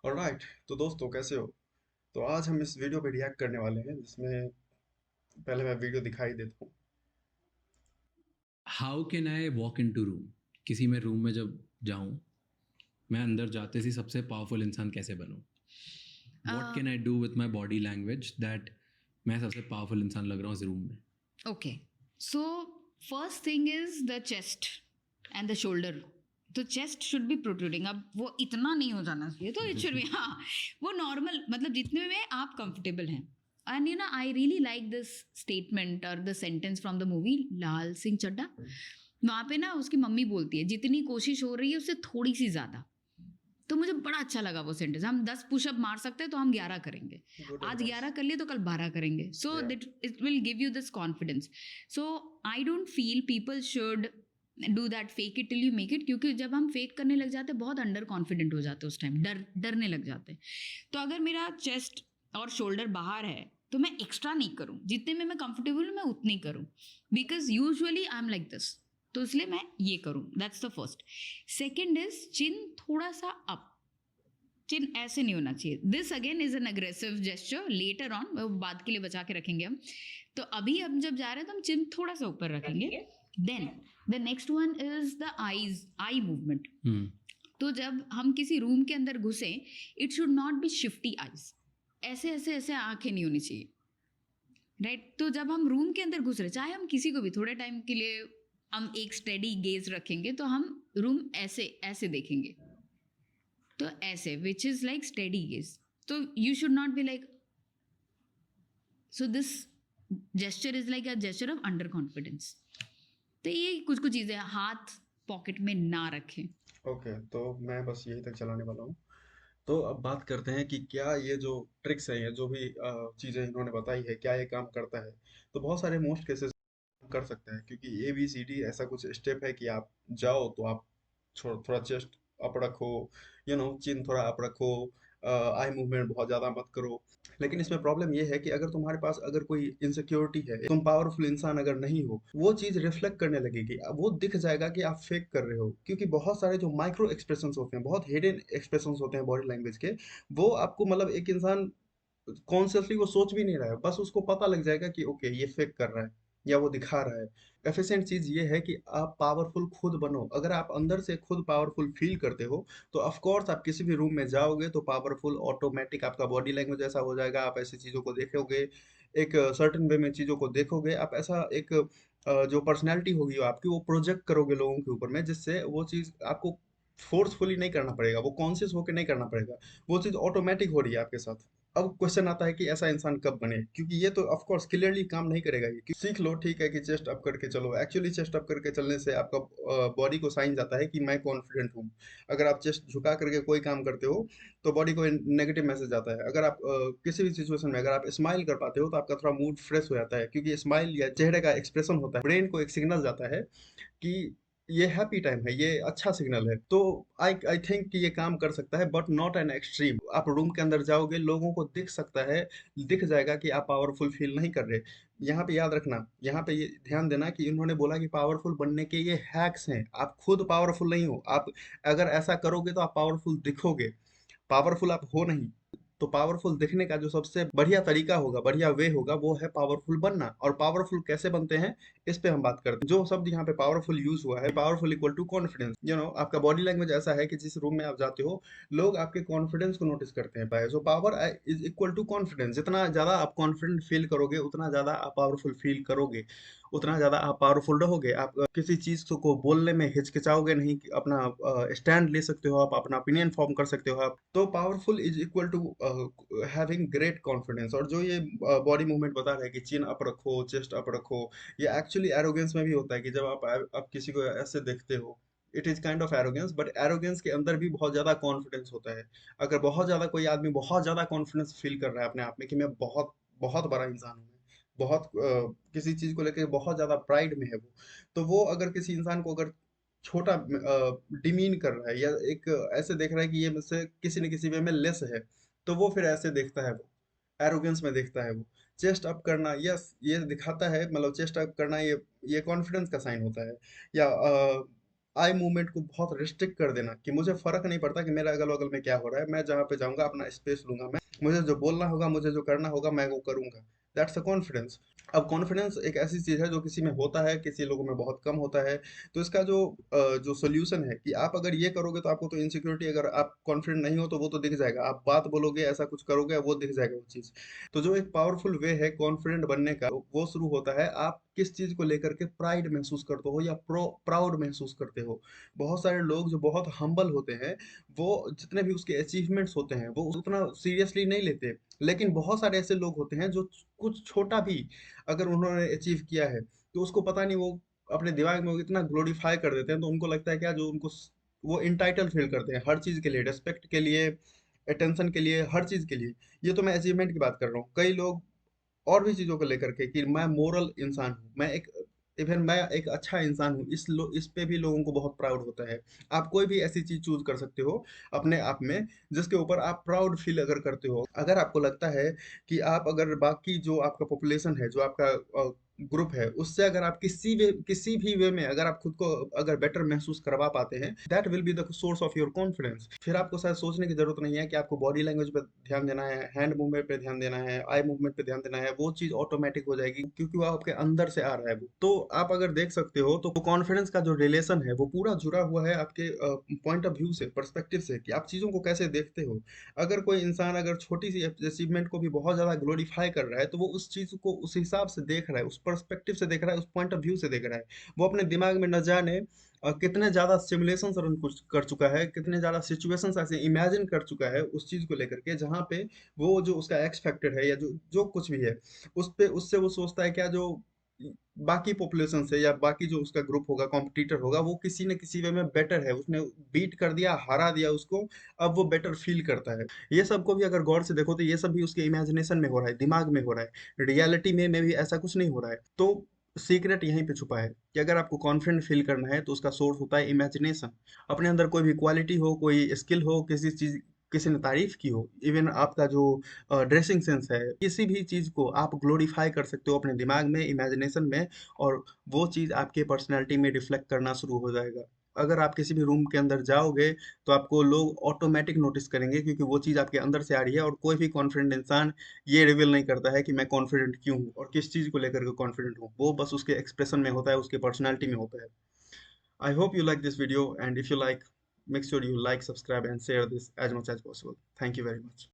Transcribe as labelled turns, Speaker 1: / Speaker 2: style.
Speaker 1: Alright, तो दोस्तों कैसे हो? तो आज हम इस वीडियो पे रिएक्ट करने वाले हैं जिसमें पहले मैं वीडियो दिखाई देता हूँ।
Speaker 2: How can I walk in to room? किसी में रूम में जब जाऊं, मैं अंदर जाते ही सबसे पावरफुल इंसान कैसे बनूं? What can I do with my body language that मैं सबसे पावरफुल इंसान लग रहा हूँ इस रूम में?
Speaker 3: Okay. So first thing is the chest and the shoulder. तो चेस्ट शुड बी प्रोट्रूडिंग. अब वो इतना नहीं हो जाना चाहिए, तो इट शुड बी हाँ वो नॉर्मल, मतलब जितने में आप कंफर्टेबल हैं. And you know I really like this statement और the sentence from the movie Laal Singh Chaddha. वहाँ पे ना उसकी मम्मी बोलती है जितनी कोशिश हो रही है उससे थोड़ी सी ज्यादा. तो मुझे बड़ा अच्छा लगा वो सेंटेंस. हम 10 पुशअप मार सकते हैं तो हम 11 करेंगे.
Speaker 1: गुड
Speaker 3: आज
Speaker 1: एडवाइस।
Speaker 3: 11 कर लिए तो कल 12 करेंगे. So that it will give you this confidence. So I don't feel people should do that fake it till you make it, क्योंकि जब हम फेक करने लग जाते हैं बहुत अंडर कॉन्फिडेंट हो जाते हैं, उस टाइम डरने लग जाते हैं. तो अगर मेरा चेस्ट और शोल्डर बाहर है तो मैं एक्स्ट्रा नहीं करूं, जितने में मैं कंफर्टेबल हूं मैं उतनी करूं, because usually I am like this. तो इसलिए मैं ये करूं. That's the first. Second is chin थोड़ा सा अप. चिन ऐसे नहीं होना चाहिए. This again is an aggressive gesture. Later on वो बाद के लिए बचा के रखेंगे हम. तो अभी हम जब जा रहे हैं तो हम चिन थोड़ा सा ऊपर रखेंगे. Then the next one is the eyes, eye movement. तो जब हम किसी रूम के अंदर घुसे, it should not be shifty eyes. ऐसे ऐसे ऐसे आंखें नहीं होनी चाहिए, राइट. तो जब हम रूम के अंदर घुस रहे, चाहे हम किसी को भी थोड़े टाइम के लिए हम एक स्टेडी गेज रखेंगे, तो हम रूम ऐसे ऐसे देखेंगे. तो ऐसे which is like steady gaze. तो you should not be like. So this gesture is like a gesture of under confidence. तो ये कुछ कुछ चीजें हाथ पॉकेट में ना रखें.
Speaker 1: ओके, तो मैं बस यही तक चलाने वाला हूँ। तो अब बात करते हैं कि क्या ये जो ट्रिक्स हैं, ये जो भी चीज़ें इन्होंने बताई है, क्या ये काम करता है? तो बहुत सारे मोस्ट केसेस कर सकते हैं, क्योंकि ए बी सी डी ऐसा कुछ स्टेप है कि आप जाओ तो आप थोड़ा चेस्ट अप रखो, चिन थोड़ा अप रखो, आई मूवमेंट बहुत ज़्यादा मत करो। लेकिन इसमें प्रॉब्लम ये है कि अगर तुम्हारे पास अगर कोई इनसिक्योरिटी है, तुम पावरफुल इंसान अगर नहीं हो, वो चीज़ रिफ्लेक्ट करने लगेगी. अब वो दिख जाएगा कि आप फेक कर रहे हो, क्योंकि बहुत सारे जो माइक्रो एक्सप्रेशंस होते हैं, बहुत हिडन एक्सप्रेशंस होते हैं बॉडी लैंग्वेज के, वो आपको मतलब एक इंसान कॉन्शियसली वो सोच भी नहीं रहा है, बस उसको पता लग जाएगा कि ओके ये फेक कर रहा है या वो दिखा रहा है. एफिशिएंट चीज ये है कि आप पावरफुल खुद बनो. अगर आप अंदर से खुद पावरफुल फील करते हो, तो ऑफ कोर्स आप किसी भी रूम में जाओगे तो पावरफुल ऑटोमेटिक आपका बॉडी लैंग्वेज ऐसा हो जाएगा. आप ऐसी चीजों को देखोगे, एक सर्टेन वे में चीजों को देखोगे, आप ऐसा एक जो पर्सनैलिटी होगी आपकी, वो प्रोजेक्ट करोगे लोगों के ऊपर में, जिससे वो चीज आपको फोर्सफुली नहीं करना पड़ेगा, वो कॉन्शियस होकर नहीं करना पड़ेगा, वो चीज ऑटोमेटिक हो रही है आपके साथ. अब क्वेश्चन आता है कि ऐसा इंसान कब बने, क्योंकि ये तो ऑफ कोर्स क्लियरली काम नहीं करेगा. ये कि सीख लो, ठीक है कि चेस्ट अप करके चलो. एक्चुअली चेस्ट अप करके चलने से आपका बॉडी को साइन जाता है कि मैं कॉन्फिडेंट हूँ. अगर आप चेस्ट झुका करके कोई काम करते हो तो बॉडी को नेगेटिव मैसेज आता है. अगर आप किसी भी सिचुएशन में अगर आप स्माइल कर पाते हो तो आपका थोड़ा मूड फ्रेश हो जाता है, क्योंकि स्माइल या चेहरे का एक्सप्रेशन होता है, ब्रेन को एक सिग्नल जाता है कि ये हैप्पी टाइम है, ये अच्छा सिग्नल है. तो आई आई थिंक कि ये काम कर सकता है, बट नॉट एन एक्सट्रीम. आप रूम के अंदर जाओगे, लोगों को दिख सकता है, दिख जाएगा कि आप पावरफुल फील नहीं कर रहे. यहाँ पे याद रखना, यहाँ पे ये ध्यान देना कि इन्होंने बोला कि पावरफुल बनने के ये हैक्स हैं. आप खुद पावरफुल नहीं हो. आप अगर ऐसा करोगे तो आप पावरफुल दिखोगे, पावरफुल आप हो नहीं. तो पावरफुल दिखने का जो सबसे बढ़िया तरीका होगा, बढ़िया वे होगा, वो है पावरफुल बनना. और पावरफुल कैसे बनते हैं, इस पे हम बात करते हैं. जो शब्द यहाँ पे पावरफुल यूज हुआ है, पावरफुल इक्वल टू कॉन्फिडेंस. आपका बॉडी लैंग्वेज ऐसा है कि जिस रूम में आप जाते हो, लोग आपके कॉन्फिडेंस को नोटिस करते हैं. पाए so power is equal to confidence. जितना ज्यादा आप कॉन्फिडेंट फील करोगे, उतना ज्यादा आप पावरफुल फील करोगे, उतना ज़्यादा आप पावरफुल रहोगे. आप किसी चीज़ को बोलने में हिचकिचाओगे नहीं, कि अपना स्टैंड ले सकते हो, आप अपना ओपिनियन फॉर्म कर सकते हो. आप तो powerful is equal to having great confidence. और जो ये बॉडी मूवमेंट बता रहे हैं कि चिन अप रखो, चेस्ट अप रखो, ये एक्चुअली एरोगेंस में भी होता है. कि जब आप किसी को ऐसे देखते हो, it is kind of arrogance, but arrogance के अंदर भी बहुत ज्यादा कॉन्फिडेंस होता है. अगर बहुत ज्यादा कोई आदमी बहुत ज्यादा कॉन्फिडेंस फील कर रहा है अपने आप में कि मैं बहुत बहुत बड़ा इंसान हूँ, बहुत किसी चीज को लेकर बहुत ज्यादा प्राइड में है वो, तो वो अगर किसी इंसान को अगर छोटा डिमीन कर रहा है, या एक ऐसे देख रहा है कि ये मुझसे किसी न किसी वे में लेस है, तो वो फिर ऐसे देखता है, वो एरोगेंस में देखता है वो. चेस्ट अप करना, यस, ये दिखाता है, मतलब चेस्ट अप करना, ये कॉन्फिडेंस का साइन होता है. या आई मूवमेंट को बहुत रिस्ट्रिक्ट कर देना कि मुझे फ़र्क नहीं पड़ता कि मेरे अगल-बगल में क्या हो रहा है, मैं जहाँ पे जाऊँगा अपना स्पेस लूँगा मैं, मुझे जो बोलना होगा, मुझे जो करना होगा, मैं वो करूँगा। That's a confidence. अब कॉन्फिडेंस एक ऐसी चीज़ है जो किसी में होता है, किसी लोगों में बहुत कम होता है। तो इसका जो सॉल्यूशन है कि आप अगर ये करोगे तो आपको तो इनसिक्योरिटी, अगर आप कॉन्फिडेंट नहीं हो तो वो तो दिख जाएगा। आप बात बोलोगे, ऐसा कुछ करोगे, वो दिख जाएगा वो चीज़। तो जो एक पावरफुल वे है कॉन्फिडेंट बनने का, वो शुरू होता है आप किस चीज़ को लेकर के प्राइड महसूस करते हो या प्राउड महसूस करते हो। बहुत सारे लोग जो बहुत हम्बल होते हैं, वो जितने भी उसके अचीवमेंट्स होते हैं, वो उतना सीरियसली नहीं लेते। लेकिन बहुत सारे ऐसे लोग होते हैं जो कुछ छोटा भी अगर उन्होंने अचीव किया है, तो उसको पता नहीं, वो अपने दिमाग में वो इतना ग्लोरीफाई कर देते हैं, तो उनको लगता है क्या, जो उनको वो इंटाइटल फील करते हैं हर चीज़ के लिए, रिस्पेक्ट के लिए, अटेंशन के लिए, हर चीज़ के लिए। ये तो मैं अचीवमेंट की बात कर रहा हूँ। कई लोग और भी चीज़ों को लेकर के कि मैं मोरल इंसान हूँ, मैं एक, इवन मैं एक अच्छा इंसान हूँ, इस पे भी लोगों को बहुत प्राउड होता है। आप कोई भी ऐसी चीज़ चूज़ कर सकते हो अपने आप में, जिसके ऊपर आप प्राउड फ़ील अगर करते हो। अगर आपको लगता है कि आप अगर बाकी जो आपका पॉपुलेशन है, जो आपका ग्रुप है, उससे अगर आप किसी भी वे में अगर आप खुद को अगर बेटर महसूस करवा पाते हैं, that will be the source of your confidence. फिर आपको शायद सोचने की ज़रूरत नहीं है कि आपको बॉडी लैंग्वेज पे ध्यान देना है, हैंड मूवमेंट पे ध्यान देना है, आई मूवमेंट पे ध्यान देना है, वो चीज़ ऑटोमैटिक हो जाएगी क्योंकि वो आपके अंदर से आ रहा है वो। तो आप अगर देख सकते हो तो कॉन्फिडेंस का जो रिलेशन है वो पूरा जुड़ा हुआ है आपके पॉइंट ऑफ व्यू से, पर्सपेक्टिव से, कि आप चीज़ों को कैसे देखते हो। अगर कोई इंसान अगर छोटी-सी अचीवमेंट को भी बहुत ज़्यादा ग्लोरीफाई कर रहा है, तो वो उस चीज़ को उस हिसाब से देख रहा है, उस पर्सपेक्टिव से देख रहा है, उस पॉइंट ऑफ व्यू से देख रहा है। वो अपने दिमाग में न जाने कितने ज़्यादा सिमुलेशंस रन कुछ कर चुका है, कितने ज़्यादा सिचुएशंस ऐसे इमेजिन कर चुका है उस चीज़ को लेकर के, जहाँ पे वो जो उसका एक्स फैक्टर है या जो जो कुछ भी है, उस पे उससे वो सोचता है क्या, जो बाकी पॉपुलेशन से या बाकी जो उसका ग्रुप होगा, कॉम्पिटिटर होगा, वो किसी न किसी वे में बेटर है, उसने बीट कर दिया, हरा दिया उसको, अब वो बेटर फील करता है। ये सब को भी अगर गौर से देखो तो ये सब भी उसके इमेजिनेशन में हो रहा है, दिमाग में हो रहा है। रियलिटी में भी ऐसा कुछ नहीं हो रहा है। तो सीक्रेट यहीं पे छुपा है कि अगर आपको कॉन्फिडेंट फील करना है तो उसका सोर्स होता है इमेजिनेशन। अपने अंदर कोई भी क्वालिटी हो, कोई स्किल हो, किसी चीज़ किसी ने तारीफ की हो, इवन आपका जो ड्रेसिंग सेंस है, किसी भी चीज़ को आप ग्लोरीफाई कर सकते हो अपने दिमाग में, इमेजिनेशन में, और वो चीज़ आपके पर्सनैलिटी में रिफ्लेक्ट करना शुरू हो जाएगा। अगर आप किसी भी रूम के अंदर जाओगे तो आपको लोग ऑटोमेटिक नोटिस करेंगे क्योंकि वो चीज़ आपके अंदर से आ रही है, और कोई भी कॉन्फिडेंट इंसान ये रिवील नहीं करता है कि मैं कॉन्फिडेंट क्यों हूँ और किस चीज़ को लेकर के कॉन्फिडेंट हूँ। वो बस उसके एक्सप्रेशन में होता है, उसके पर्सनैलिटी में होता है। I hope you like this video, and if you like, make sure you like, subscribe and share this as much as possible. Thank you very much.